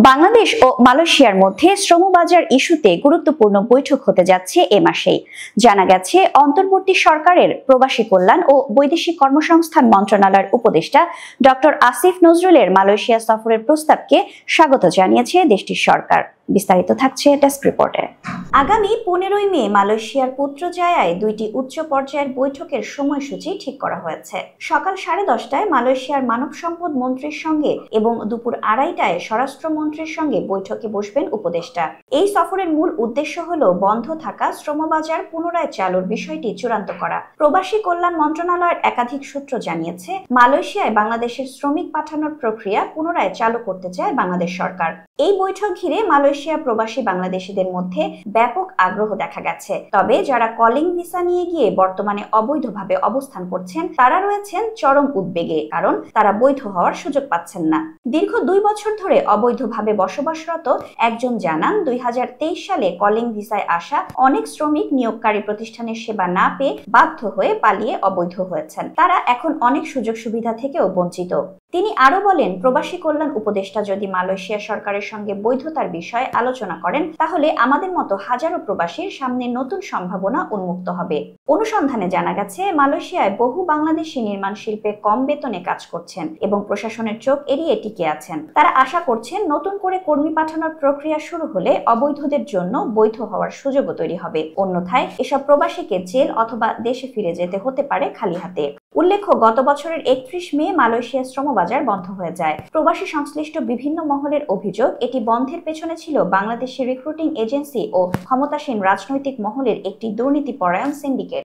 বাংলাদেশ ও মালয়েশিয়ার মধ্যে শ্রমবাজার ইস্যুতে গুরুত্বপূর্ণ বৈঠক হতে যাচ্ছে এ মাসেই। জানা গেছে, অন্তর্বর্তী সরকারের প্রবাসী কল্যাণ ও বৈদেশিক কর্মসংস্থান মন্ত্রণালয়ের উপদেষ্টা ডক্টর আসিফ নজরুলের মালয়েশিয়া সফরের প্রস্তাবকে স্বাগত জানিয়েছে দেশটির সরকার। বিস্তারিত থাকছে ডেস্ক রিপোর্টে। আগামী 15ই মে মালয়েশিয়ার পুত্রজায়ায় দুইটি উচ্চ পর্যায়ের বৈঠকের সময়সূচি ঠিক করা হয়েছে। সকাল 10:30টায় মালয়েশিয়ার মানব সম্পদ মন্ত্রীর সঙ্গে এবং দুপুর 2:30টায় স্বরাষ্ট্রমন্ত্রীর সঙ্গে বৈঠকে বসবেন উপদেষ্টা। এই সফরের মূল উদ্দেশ্য হল বন্ধ থাকা শ্রমবাজার পুনরায় চালুর বিষয়টি চূড়ান্ত করা। প্রবাসী কল্যাণ মন্ত্রণালয়ের একাধিক সূত্র জানিয়েছে, মালয়েশিয়ায় বাংলাদেশের শ্রমিক পাঠানোর প্রক্রিয়া পুনরায় চালু করতে চায় বাংলাদেশ সরকার। এই বৈঠক ঘিরে মালয়েশিয়া প্রবাসী বাংলাদেশিদের মধ্যে ব্যাপক আগ্রহ দেখা গেছে। তবে যারা কলিং ভিসা নিয়ে গিয়ে বর্তমানে অবৈধভাবে অবস্থান করছেন, তারা রয়েছেন চরম উদ্বেগে, কারণ তারা বৈধ হওয়ার সুযোগ পাচ্ছেন না। দীর্ঘ 2 বছর ধরে অবৈধভাবে বসবাসরত একজন জানান, 2023 সালে কলিং ভিসায় আসা অনেক শ্রমিক নিয়োগকারী প্রতিষ্ঠানের সেবা না পেয়ে বাধ্য হয়ে পালিয়ে অবৈধ হয়েছেন। তারা এখন অনেক সুযোগ সুবিধা থেকেও বঞ্চিত। তিনি আরো বলেন, প্রবাসী কল্যাণ উপদেষ্টা যদি মালয়েশিয়া সরকারের সঙ্গে বৈধতার বিষয়ে আলোচনা করেন, তাহলে আমাদের মতো হাজারো প্রবাসীর সামনে নতুন সম্ভাবনা উন্মুক্ত হবে। অনুসন্ধানে জানা গেছে, মালয়েশিয়ায় বহু বাংলাদেশি নির্মাণ শিল্পে কম বেতনে কাজ করছেন এবং প্রশাসনের চোখ এড়িয়ে টিকে আছেন। তারা আশা করছেন, নতুন করে কর্মী পাঠানোর প্রক্রিয়া শুরু হলে অবৈধদের জন্য বৈধ হওয়ার সুযোগও তৈরি হবে। অন্যথায় এসব প্রবাসীকে জেল অথবা দেশে ফিরে যেতে হতে পারে খালি হাতে। উল্লেখ্য, গত বছরের 31 মে মালয়েশিয়ার শ্রমবাজার বন্ধ হয়ে যায়। প্রবাসী সংশ্লিষ্ট বিভিন্ন মহলের অভিযোগ, এটি বন্ধের পেছনে ছিল বাংলাদেশের রিক্রুটিং এজেন্সি ও ক্ষমতাসীন রাজনৈতিক মহলের একটি দুর্নীতিপরায়ণ সিন্ডিকেট।